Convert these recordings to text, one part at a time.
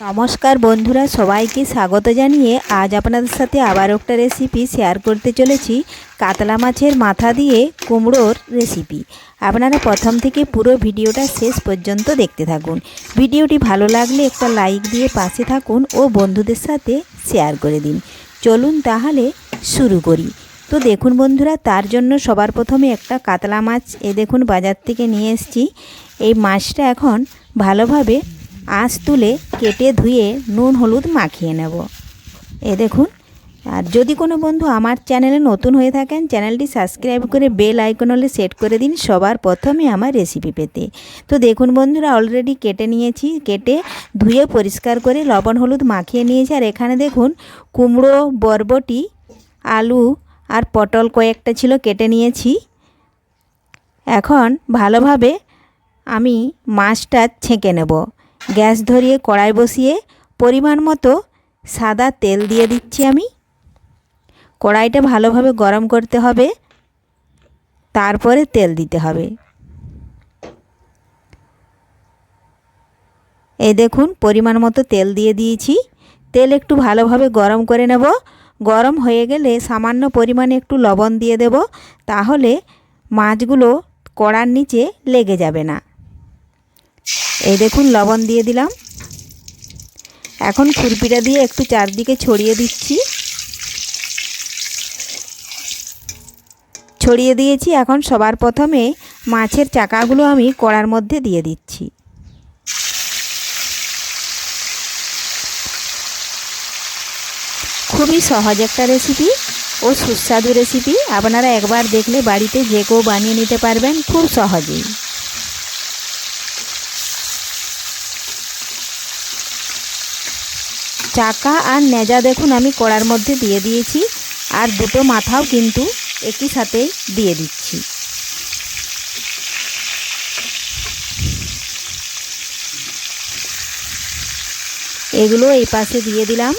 নমস্কার বন্ধুরা, সবাইকে স্বাগত জানিয়ে আজ আপনাদের সাথে আবার একটা রেসিপি শেয়ার করতে চলেছি। কাতলা মাছের মাথা দিয়ে কুমড়োর রেসিপি। আপনারা প্রথম থেকে পুরো ভিডিওটা শেষ পর্যন্ত দেখতে থাকুন। ভিডিওটি ভালো লাগলে একটা লাইক দিয়ে পাশে থাকুন ও বন্ধুদের সাথে শেয়ার করে দিন। চলুন তাহলে শুরু করি। তো দেখুন বন্ধুরা, তার জন্য সবার প্রথমে একটা কাতলা মাছ দেখুন বাজার থেকে নিয়ে এসেছি। এই মাছটা এখন ভালোভাবে আঁশ তুলে কেটে ধুয়ে নুন হলুদ মাখিয়ে নেব। দেখুন, আর যদি কোনো বন্ধু আমার চ্যানেলে নতুন হয়ে থাকেন, চ্যানেলটি সাবস্ক্রাইব করে বেল আইকন হলে সেট করে দিন সবার প্রথমে আমার রেসিপি পেতে। তো দেখুন বন্ধুরা, অলরেডি কেটে নিয়েছি। কেটে ধুয়ে পরিষ্কার করে লবণ হলুদ মাখিয়ে নিয়েছি। আর এখানে দেখুন কুমড়ো, বরবটি, আলু আর পটল কয়েকটা ছিল, কেটে নিয়েছি। এখন ভালোভাবে আমি মাছটা ছেঁকে নেব। গ্যাস ধরিয়ে কড়াই বসিয়ে পরিমাণ মতো সাদা তেল দিয়ে দিচ্ছি আমি। কড়াইটা ভালোভাবে গরম করতে হবে, তারপরে তেল দিতে হবে। এই দেখুন পরিমাণ মতো তেল দিয়ে দিয়েছি। তেল একটু ভালোভাবে গরম করে নেব। গরম হয়ে গেলে সামান্য পরিমাণে একটু লবণ দিয়ে দেব, তাহলে মাছগুলো কড়ার নিচে লেগে যাবে না। এই দেখুন লবণ দিয়ে দিলাম। এখন খুরপিটা দিয়ে একটু চারদিকে ছড়িয়ে দিচ্ছি। ছড়িয়ে দিয়েছি। এখন সবার প্রথমে মাছের চাকাগুলো আমি কড়ার মধ্যে দিয়ে দিচ্ছি। খুবই সহজ একটা রেসিপি ও সুস্বাদু রেসিপি। আপনারা একবার দেখলে বাড়িতে যে কেউ বানিয়ে নিতে পারবেন খুব সহজেই। চাকা আর নেজা দেখুন আমি কড়ার মধ্যে দিয়ে দিয়েছি, আর দুটো মাথাও কিন্তু একই সাথে দিয়ে দিচ্ছি। এগুলো এই পাশে দিয়ে দিলাম।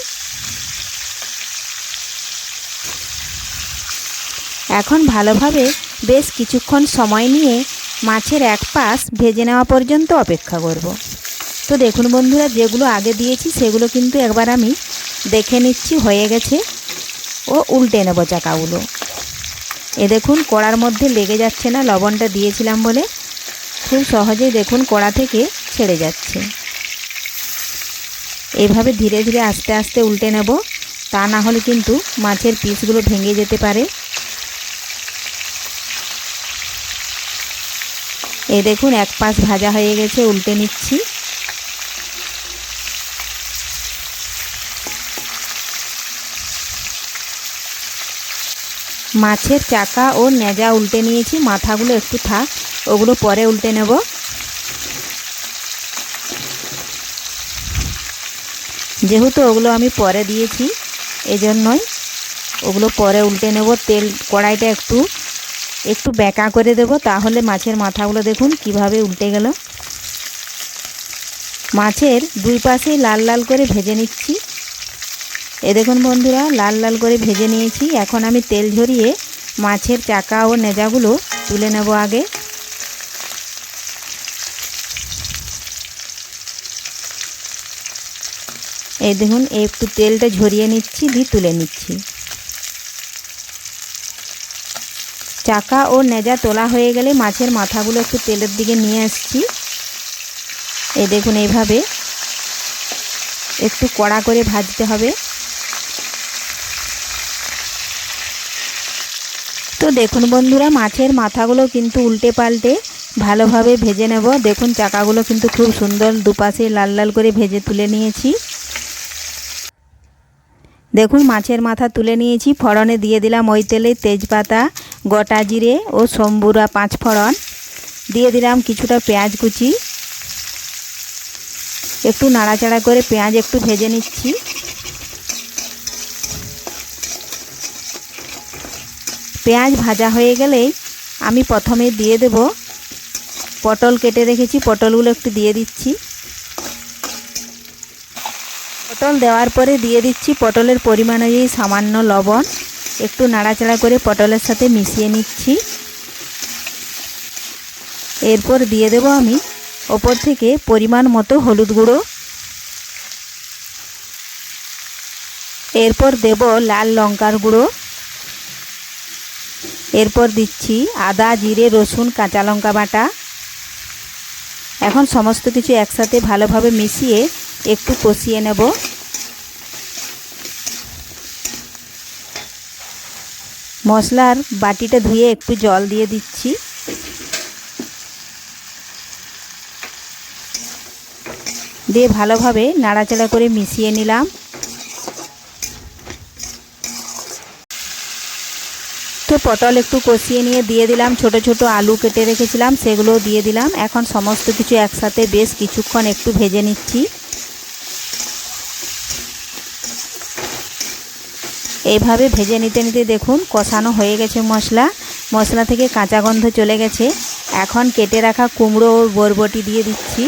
এখন ভালোভাবে বেশ কিছুক্ষণ সময় নিয়ে মাছের এক পাশ ভেজে নেওয়া পর্যন্ত অপেক্ষা করব। তো দেখুন বন্ধুরা, যেগুলো আগে দিয়েছি সেগুলো কিন্তু একবার আমি দেখে নিচ্ছি হয়ে গেছে, ও উল্টে নেব চাকাগুলো। দেখুন কড়ার মধ্যে লেগে যাচ্ছে না, লবণটা দিয়েছিলাম বলে খুব সহজেই দেখুন কড়া থেকে ছেড়ে যাচ্ছে। এভাবে ধীরে ধীরে আস্তে আস্তে উল্টে নেব, তা না হলে কিন্তু মাছের পিসগুলো ভেঙে যেতে পারে। দেখুন এক পাশ ভাজা হয়ে গেছে, উল্টে নিচ্ছি। মাছের চাকা ও নেজা উল্টে নিয়েছি, মাথাগুলো একটু থাক, ওগুলো পরে উল্টে নেব। যেহেতু ওগুলো আমি পরে দিয়েছি এজন্যই ওগুলো পরে উল্টে নেব। তেল কড়াইটা একটু বেঁকা করে দেব, তাহলে মাছের মাথাগুলো দেখুন কিভাবে উল্টে গেল। মাছের দুই পাশেই লাল লাল করে ভেজে নিচ্ছি। দেখুন বন্ধুরা, লাল লাল করে ভেজে নিয়েছি। এখন আমি তেল ঝরিয়ে মাছের চাকা ও নেজাগুলো তুলে নেব আগে। দেখুন একটু তেলটা ঝরিয়ে নিচ্ছি, দিয়ে তুলে নিচ্ছি। চাকা ও নেজা তোলা হয়ে গেলে মাছের মাথাগুলো একটু তেলের দিকে নিয়ে আসছি। দেখুন এইভাবে একটু কড়া করে ভাজতে হবে। তো দেখুন বন্ধুরা, মাছের মাথাগুলো কিন্তু উল্টে পাল্টে ভালোভাবে ভেজে নেব। দেখুন চাকাগুলো কিন্তু খুব সুন্দর দুপাশে লাল লাল করে ভেজে তুলে নিয়েছি। দেখুন মাছের মাথা তুলে নিয়েছি। ফোড়নে দিয়ে দিলাম ওই তেলে তেজপাতা, গোটা জিরে ও সম্বুরা 5 ফোড়ন। দিয়ে দিলাম কিছুটা পেঁয়াজ কুচি। একটু নাড়াচাড়া করে পেঁয়াজ একটু ভেজে নিচ্ছি। পেঁয়াজ ভাজা হয়ে গেলেই আমি প্রথমে দিয়ে দেব পটল কেটে রেখেছি, পটলগুলো একটু দিয়ে দিচ্ছি। পটল দেওয়ার পরে দিয়ে দিচ্ছি পটলের পরিমাণ অনুযায়ী সামান্য লবণ। একটু নাড়াচাড়া করে পটলের সাথে মিশিয়ে নিচ্ছি। এরপর দিয়ে দেব আমি ওপর থেকে পরিমাণ মতো হলুদ গুঁড়ো। এরপর দেব লাল লঙ্কার গুঁড়ো, এরপর দিচ্ছি আদা জিরে রসুন কাঁচা লঙ্কা বাটা। এখন সমস্ত কিছু একসাথে ভালোভাবে মিশিয়ে একটু কষিয়ে নেব। মশলার বাটিটা ধুয়ে একটু জল দিয়ে দিচ্ছি। দিয়ে ভালোভাবে নাড়াচাড়া করে মিশিয়ে নিলাম। তো পটল একটু কষিয়ে নিয়ে দিয়ে দিলাম ছোট ছোট আলু কেটে রেখেছিলাম, সেগুলোও দিয়ে দিলাম। এখন সমস্ত কিছু একসাথে বেশ কিছুক্ষণ একটু ভেজে নিচ্ছি। এইভাবে ভেজে নিতে নিতে দেখুন কষানো হয়ে গেছে মশলা থেকে কাঁচা গন্ধ চলে গেছে। এখন কেটে রাখা কুমড়ো ও বরবটি দিয়ে দিচ্ছি।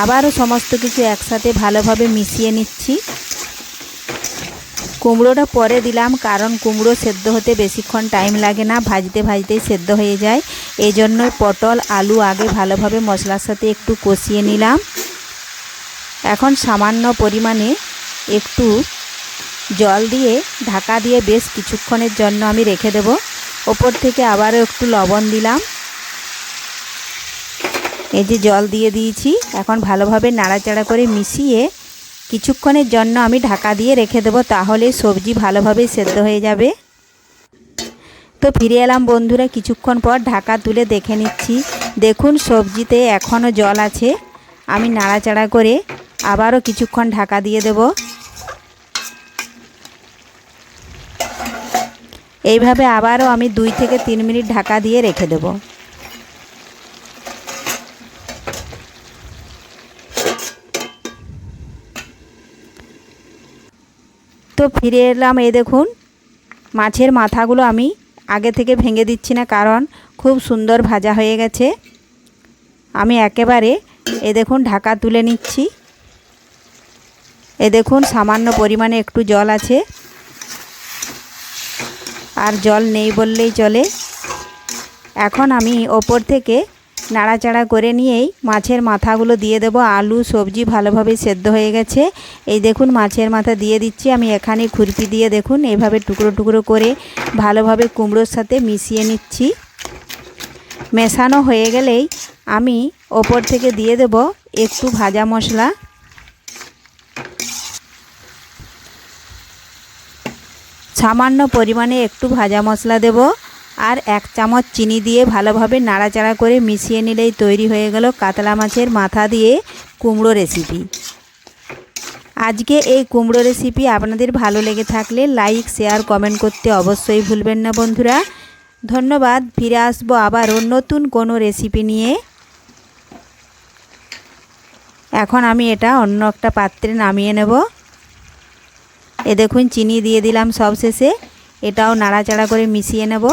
আবারও সমস্ত কিছু একসাথে ভালোভাবে মিশিয়ে নিচ্ছি। কুমড়োটা পরে দিলাম, কারণ কুমড়ো সেদ্ধ হতে বেশিক্ষণ টাইম লাগে না, ভাজতে ভাজতেই সেদ্ধ হয়ে যায়। এই জন্যই পটল আলু আগে ভালোভাবে মশলার সাথে একটু কষিয়ে নিলাম। এখন সামান্য পরিমাণে একটু জল দিয়ে ঢাকা দিয়ে বেশ কিছুক্ষণের জন্য আমি রেখে দেব। ওপর থেকে আবারও একটু লবণ দিলাম। এই যে জল দিয়ে দিয়েছি। এখন ভালোভাবে নাড়াচাড়া করে মিশিয়ে কিছুক্ষণের জন্য আমি ঢাকা দিয়ে রেখে দেব, তাহলে সবজি ভালোভাবে সেদ্ধ হয়ে যাবে। তো ফিরে এলাম বন্ধুরা কিছুক্ষণ পর, ঢাকা তুলে দেখে নিচ্ছি। দেখুন সবজিতে এখনও জল আছে। আমি নাড়াচাড়া করে আবারও কিছুক্ষণ ঢাকা দিয়ে দেব। এইভাবে আবারও আমি 2 থেকে 3 মিনিট ঢাকা দিয়ে রেখে দেব। তো ফিরে এলাম। এই দেখুন মাছের মাথাগুলো আমি আগে থেকে ভেঙে দিচ্ছি না, কারণ খুব সুন্দর ভাজা হয়ে গেছে। আমি একেবারে দেখুন ঢাকা তুলে নিচ্ছি। দেখুন সামান্য পরিমাণে একটু জল আছে, আর জল নেই বললেই চলে। এখন আমি ওপর থেকে নাড়াচাড়া করে নিয়েই মাছের মাথাগুলো দিয়ে দেব। আলু সবজি ভালোভাবে সেদ্ধ হয়ে গেছে। এই দেখুন মাছের মাথা দিয়ে দিচ্ছি। আমি এখানে খুরপি দিয়ে দেখুন এইভাবে টুকরো টুকরো করে ভালোভাবে কুমড়োর সাথে মিশিয়ে নিচ্ছি। মেশানো হয়ে গেলেই আমি ওপর থেকে দিয়ে দেব একটু ভাজা মশলা। সামান্য পরিমাণে একটু ভাজা মশলা দেব, আর 1 চামচ চিনি দিয়ে ভালোভাবে নাড়াচাড়া করে মিশিয়ে নিলেই তৈরি হয়ে গেল কাতলা মাছের মাথা দিয়ে কুমড়ো রেসিপি। আজকে এই কুমড়ো রেসিপি আপনাদের ভালো লেগে থাকলে লাইক শেয়ার কমেন্ট করতে অবশ্যই ভুলবেন না বন্ধুরা। ধন্যবাদ। ফিরে আসবো আবারও নতুন কোনো রেসিপি নিয়ে। এখন আমি এটা অন্য একটা পাত্রে নামিয়ে নেব। দেখুন চিনি দিয়ে দিলাম সব শেষে। এটাও নাড়াচাড়া করে মিশিয়ে নেব।